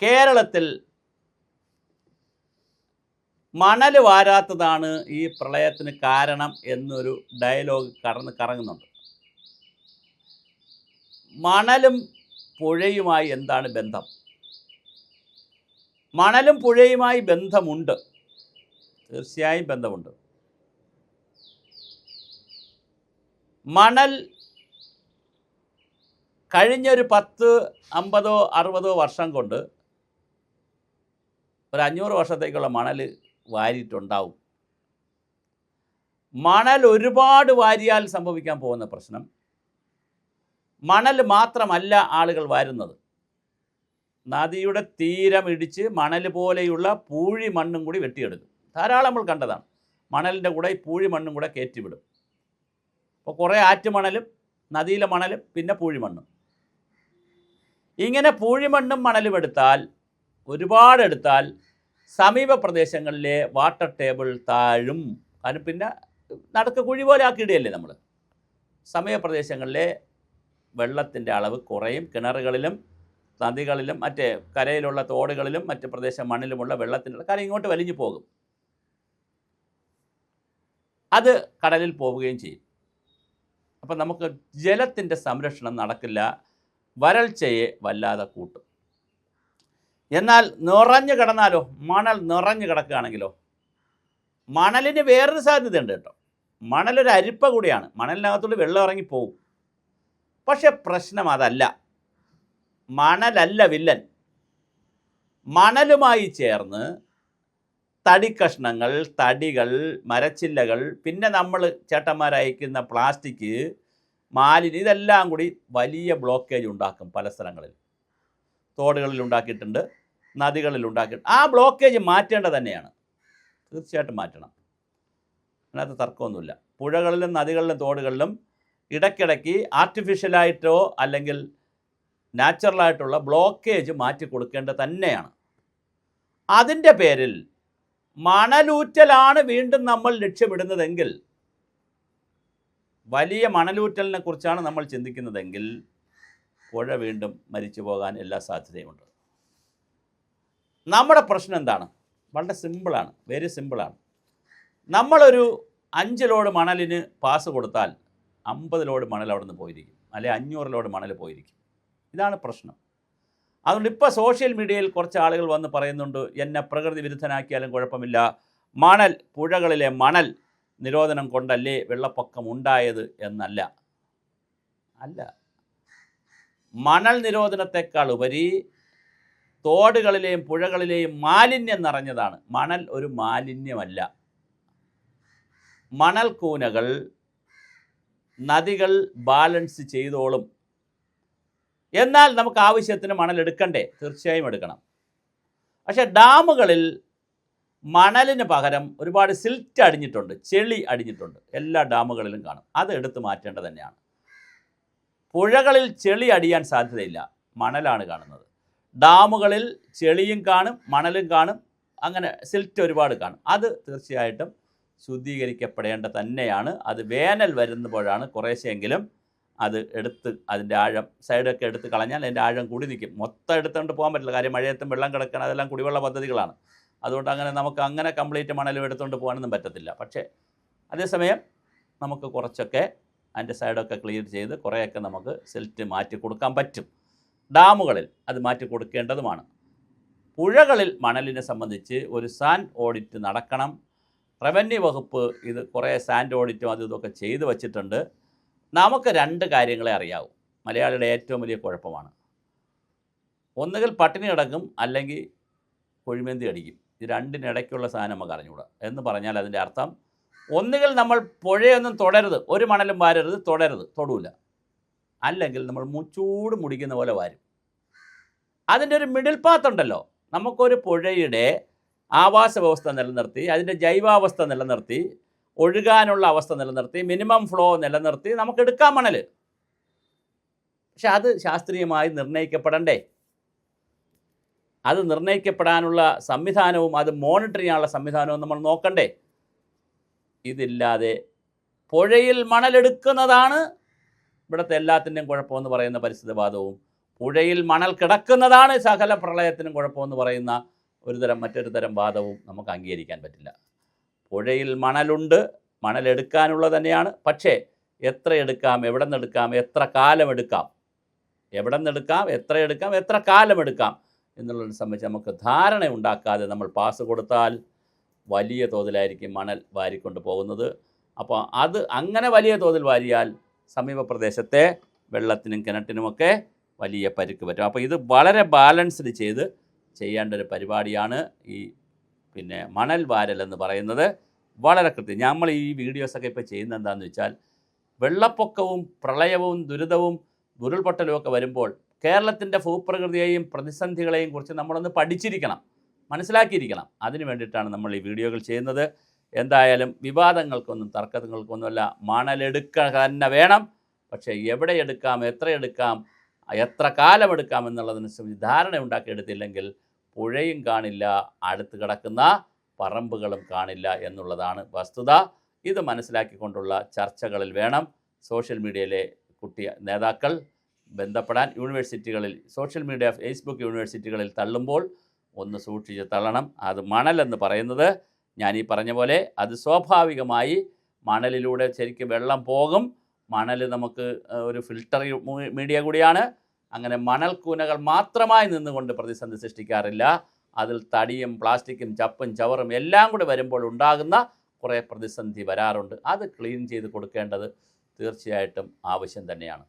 കേരളത്തിൽ മണൽ വാരാത്തതാണ് ഈ പ്രളയത്തിന് കാരണം എന്നൊരു ഡയലോഗ് കറങ്ങുന്നുണ്ട്. മണലും പുഴയുമായി എന്താണ് ബന്ധം? മണലും പുഴയുമായി ബന്ധമുണ്ട്, തീർച്ചയായും ബന്ധമുണ്ട്. മണൽ കഴിഞ്ഞൊരു 10, 50, 60 വർഷം കൊണ്ട് ഒരു 500 വർഷത്തേക്കുള്ള മണൽ വാരിയിട്ടുണ്ടാവും. മണൽ ഒരുപാട് വാരിയാൽ സംഭവിക്കാൻ പോകുന്ന പ്രശ്നം, മണൽ മാത്രമല്ല ആളുകൾ വാരുന്നത്, നദിയുടെ തീരം ഇടിച്ച് മണൽ പോലെയുള്ള പൂഴി മണ്ണും കൂടി വെട്ടിയെടുക്കും. ധാരാളം നമ്മൾ കണ്ടതാണ്. മണലിൻ്റെ കൂടെ ഈ പൂഴി മണ്ണും കൂടെ കയറ്റിവിടും. അപ്പോൾ കുറേ ആറ്റുമണലും നദിയിലെ മണലും പിന്നെ പൂഴിമണ്ണും. ഇങ്ങനെ പൂഴിമണ്ണും മണലും ഒരുപാടെടുത്താൽ സമീപ പ്രദേശങ്ങളിലെ വാട്ടർ ടേബിൾ താഴും. കാരണം പിന്നെ നടക്ക് കുഴി പോലെ ആക്കിയിടുകയല്ലേ നമ്മൾ. സമീപ പ്രദേശങ്ങളിലെ വെള്ളത്തിൻ്റെ അളവ് കുറയും. കിണറുകളിലും നദികളിലും മറ്റേ കരയിലുള്ള തോടുകളിലും മറ്റ് പ്രദേശ മണ്ണിലുമുള്ള വെള്ളത്തിൻ്റെ കാര്യം ഇങ്ങോട്ട് വലിഞ്ഞു പോകും. അത് കടലിൽ പോവുകയും ചെയ്യും. അപ്പം നമുക്ക് ജലത്തിൻ്റെ സംരക്ഷണം നടക്കില്ല, വരൾച്ചയെ വല്ലാതെ കൂട്ടും. എന്നാൽ നിറഞ്ഞു കിടന്നാലോ, മണൽ നിറഞ്ഞു കിടക്കുകയാണെങ്കിലോ, മണലിന് വേറൊരു സാധ്യതയുണ്ട് കേട്ടോ. മണലൊരു അരിപ്പ കൂടിയാണ്. മണലിനകത്തോട് വെള്ളം ഇറങ്ങിപ്പോവും. പക്ഷെ പ്രശ്നം അതല്ല. മണലല്ല വില്ലൻ. മണലുമായി ചേർന്ന് തടിക്കഷ്ണങ്ങൾ, തടികൾ, മരച്ചില്ലകൾ, പിന്നെ നമ്മൾ ചേട്ടന്മാരയക്കുന്ന പ്ലാസ്റ്റിക്, മാലിന്യം, ഇതെല്ലാം കൂടി വലിയ ബ്ലോക്കേജ് ഉണ്ടാക്കും. പല സ്ഥലങ്ങളിൽ തോടുകളിൽ ഉണ്ടാക്കിയിട്ടുണ്ട്, നദികളിൽ ഉണ്ടാക്കിയിട്ടുണ്ട്. ആ ബ്ലോക്കേജ് മാറ്റേണ്ടത് തന്നെയാണ്, തീർച്ചയായിട്ടും മാറ്റണം. അതിനകത്ത് തർക്കമൊന്നുമില്ല. പുഴകളിലും നദികളിലും തോടുകളിലും ഇടയ്ക്കിടയ്ക്ക് ആർട്ടിഫിഷ്യലായിട്ടോ അല്ലെങ്കിൽ നാച്ചുറലായിട്ടുള്ള ബ്ലോക്കേജ് മാറ്റി കൊടുക്കേണ്ടത് തന്നെയാണ്. അതിൻ്റെ പേരിൽ മണലൂറ്റലാണ് വീണ്ടും നമ്മൾ ലക്ഷ്യമിടുന്നതെങ്കിൽ, വലിയ മണലൂറ്റലിനെ കുറിച്ചാണ് നമ്മൾ ചിന്തിക്കുന്നതെങ്കിൽ, പുഴ വീണ്ടും മരിച്ചു പോകാൻ എല്ലാ സാധ്യതയുമുണ്ട്. നമ്മുടെ പ്രശ്നം എന്താണ്? വളരെ സിമ്പിളാണ്, വെരി സിമ്പിളാണ്. നമ്മളൊരു 5 ലോഡ് മണലിന് പാസ് കൊടുത്താൽ 50 ലോഡ് മണൽ അവിടെ നിന്ന് പോയിരിക്കും, അല്ലെങ്കിൽ 500 ലോഡ് മണൽ പോയിരിക്കും. ഇതാണ് പ്രശ്നം. അതുകൊണ്ട് ഇപ്പോൾ സോഷ്യൽ മീഡിയയിൽ കുറച്ച് ആളുകൾ വന്ന് പറയുന്നുണ്ട്, എന്നെ പ്രകൃതി വിരുദ്ധനാക്കിയാലും കുഴപ്പമില്ല, മണൽ, പുഴകളിലെ മണൽ നിരോധനം കൊണ്ടല്ലേ വെള്ളപ്പൊക്കം ഉണ്ടായത് എന്നല്ല. അല്ല, മണൽ നിരോധനത്തെക്കാൾ ഉപരി തോടുകളിലെയും പുഴകളിലെയും മാലിന്യം നിറഞ്ഞതാണ്. മണൽ ഒരു മാലിന്യമല്ല. മണൽ കൂനകൾ നദികൾ ബാലൻസ് ചെയ്തോളും. എന്നാൽ നമുക്ക് ആവശ്യത്തിന് മണൽ എടുക്കണ്ടേ? തീർച്ചയായും എടുക്കണം. പക്ഷേ ഡാമുകളിൽ മണലിന് പകരം ഒരുപാട് സിൽറ്റ് അടിഞ്ഞിട്ടുണ്ട്, ചെളി അടിഞ്ഞിട്ടുണ്ട്. എല്ലാ ഡാമുകളിലും കാണും. അത് എടുത്ത് മാറ്റേണ്ടത് തന്നെയാണ്. പുഴകളിൽ ചെളി അടിയാൻ സാധ്യതയില്ല, മണലാണ് കാണുന്നത്. ഡാമുകളിൽ ചെളിയും കാണും, മണലും കാണും, അങ്ങനെ സിൽറ്റ് ഒരുപാട് കാണും. അത് തീർച്ചയായിട്ടും ശുദ്ധീകരിക്കപ്പെടേണ്ട തന്നെയാണ്. അത് വേനൽ വരുമ്പോഴാണ് കുറേശ്ശെങ്കിലും അത് എടുത്ത് അതിൻ്റെ ആഴം സൈഡൊക്കെ എടുത്ത് കളഞ്ഞാൽ അതിൻ്റെ ആഴം കൂടി നിൽക്കും. മൊത്തം എടുത്തുകൊണ്ട് പോകാൻ പറ്റില്ല, കാര്യം മഴയത്തും വെള്ളം കിടക്കണം. അതെല്ലാം കുടിവെള്ള പദ്ധതികളാണ്. അതുകൊണ്ട് നമുക്ക് അങ്ങനെ കംപ്ലീറ്റ് മണലും എടുത്തുകൊണ്ട് പോകാനൊന്നും പറ്റത്തില്ല. പക്ഷേ അതേസമയം നമുക്ക് കുറച്ചൊക്കെ അതിൻ്റെ സൈഡൊക്കെ ക്ലിയർ ചെയ്ത് കുറേയൊക്കെ നമുക്ക് സിൽറ്റ് മാറ്റി കൊടുക്കാൻ പറ്റും. ഡാമുകളിൽ അത് മാറ്റി കൊടുക്കേണ്ടതുമാണ്. പുഴകളിൽ മണലിനെ സംബന്ധിച്ച് ഒരു സാൻഡ് ഓഡിറ്റ് നടക്കണം. റവന്യൂ വകുപ്പ് ഇത് കുറേ സാൻഡ് ഓഡിറ്റും അതും ഇതൊക്കെ ചെയ്തു വച്ചിട്ടുണ്ട്. നമുക്ക് 2 കാര്യങ്ങളെ അറിയാവൂ. മലയാളിയുടെ ഏറ്റവും വലിയ കുഴപ്പമാണ്, ഒന്നുകിൽ പട്ടിണി കിടക്കും അല്ലെങ്കിൽ കുഴിമന്തി അടിക്കും. ഇത് രണ്ടിനിടയ്ക്കുള്ള സാധനം നമുക്ക് അറിഞ്ഞുകൂടാ. എന്ന് പറഞ്ഞാൽ അതിൻ്റെ അർത്ഥം, ഒന്നുകിൽ നമ്മൾ പുഴയൊന്നും തൊടരുത്, ഒരു മണലും വാരരുത്, തൊടൂല, അല്ലെങ്കിൽ നമ്മൾ ചൂട് മുടിക്കുന്ന പോലെ വാരും. അതിൻ്റെ ഒരു മിഡിൽ പാത്ത് ഉണ്ടല്ലോ. നമുക്കൊരു പുഴയുടെ ആവാസ വ്യവസ്ഥ നിലനിർത്തി, അതിൻ്റെ ജൈവാവസ്ഥ നിലനിർത്തി, ഒഴുകാനുള്ള അവസ്ഥ നിലനിർത്തി, മിനിമം ഫ്ലോ നിലനിർത്തി നമുക്ക് എടുക്കാം മണൽ. പക്ഷെ അത് ശാസ്ത്രീയമായി നിർണ്ണയിക്കപ്പെടണ്ടേ? അത് നിർണ്ണയിക്കപ്പെടാനുള്ള സംവിധാനവും അത് മോണിറ്റർ ചെയ്യാനുള്ള സംവിധാനവും നമ്മൾ നോക്കണ്ടേ? ഇതില്ലാതെ പുഴയിൽ മണലെടുക്കുന്നതാണ് ഇവിടുത്തെ എല്ലാത്തിൻ്റെയും കുഴപ്പമെന്ന് പറയുന്ന പരിസ്ഥിതിവാദവും പുഴയിൽ മണൽ കിടക്കുന്നതാണ് സകല പ്രളയത്തിനും കുഴപ്പമെന്ന് പറയുന്ന മറ്റൊരു തരം വാദവും നമുക്ക് അംഗീകരിക്കാൻ പറ്റില്ല. പുഴയിൽ മണലുണ്ട്, മണലെടുക്കാനുള്ള തന്നെയാണ്. പക്ഷേ എത്ര എടുക്കാം, എവിടെ നിന്നെടുക്കാം, എത്ര കാലമെടുക്കാം, എവിടെ നിന്നെടുക്കാം, എത്ര എടുക്കാം, എത്ര കാലമെടുക്കാം എന്നുള്ളതിനെ സംബന്ധിച്ച് നമുക്ക് ധാരണ ഉണ്ടാക്കാതെ നമ്മൾ പാസ് കൊടുത്താൽ വലിയ തോതിലായിരിക്കും മണൽ വാരിക്കൊണ്ട് പോകുന്നത്. അപ്പോൾ അത് അങ്ങനെ വലിയ തോതിൽ വാരിയാൽ സമീപ പ്രദേശത്തെ വെള്ളത്തിനും കിണറ്റിനുമൊക്കെ വലിയ പരിക്ക് പറ്റും. അപ്പോൾ ഇത് വളരെ ബാലൻസ്ഡ് ചെയ്യേണ്ട ഒരു പരിപാടിയാണ് ഈ മണൽ വാരൽ എന്ന് പറയുന്നത്. വളരെ കൃത്യം. നമ്മൾ ഈ വീഡിയോസൊക്കെ ഇപ്പോൾ ചെയ്യുന്നത് എന്താണെന്ന് വെച്ചാൽ, വെള്ളപ്പൊക്കവും പ്രളയവും ദുരിതവും ഉരുൾപൊട്ടലും ഒക്കെ വരുമ്പോൾ കേരളത്തിൻ്റെ ഭൂപ്രകൃതിയെയും പ്രതിസന്ധികളെയും കുറിച്ച് നമ്മളൊന്ന് പഠിച്ചിരിക്കണം, മനസ്സിലാക്കിയിരിക്കണം. അതിന് വേണ്ടിയിട്ടാണ് നമ്മൾ ഈ വീഡിയോകൾ ചെയ്യുന്നത്. എന്തായാലും വിവാദങ്ങൾക്കൊന്നും തർക്കങ്ങൾക്കൊന്നുമല്ല, മണലെടുക്കുക തന്നെ വേണം. പക്ഷേ എവിടെ എടുക്കാം, എത്ര എടുക്കാം, എത്ര കാലമെടുക്കാം എന്നുള്ളതിനെ സംബന്ധിച്ച് ധാരണ ഉണ്ടാക്കിയെടുത്തില്ലെങ്കിൽ പുഴയും കാണില്ല, അടുത്ത് കിടക്കുന്ന പറമ്പുകളും കാണില്ല എന്നുള്ളതാണ് വസ്തുത. ഇത് മനസ്സിലാക്കിക്കൊണ്ടുള്ള ചർച്ചകളിൽ വേണം സോഷ്യൽ മീഡിയയിലെ നേതാക്കൾ ബന്ധപ്പെടാൻ. യൂണിവേഴ്സിറ്റികളിൽ സോഷ്യൽ മീഡിയ, ഫേസ്ബുക്ക് യൂണിവേഴ്സിറ്റികളിൽ തള്ളുമ്പോൾ ഒന്ന് സൂക്ഷിച്ച് തള്ളണം. അത് മണലെന്ന് പറയുന്നത് ഞാൻ ഈ പറഞ്ഞ പോലെ അത് സ്വാഭാവികമായി മണലിലൂടെ ശരിക്കും വെള്ളം പോകും. മണൽ നമുക്ക് ഒരു ഫിൽട്ടർ മീഡിയ കൂടിയാണ്. അങ്ങനെ മണൽ കൂനകൾ മാത്രമായി നിന്നുകൊണ്ട് പ്രതിസന്ധി സൃഷ്ടിക്കാറില്ല. അതിൽ തടിയും പ്ലാസ്റ്റിക്കും ചപ്പും ചവറും എല്ലാം കൂടി വരുമ്പോൾ ഉണ്ടാകുന്ന കുറേ പ്രതിസന്ധി വരാറുണ്ട്. അത് ക്ലീൻ ചെയ്ത് കൊടുക്കേണ്ടത് തീർച്ചയായിട്ടും ആവശ്യം തന്നെയാണ്.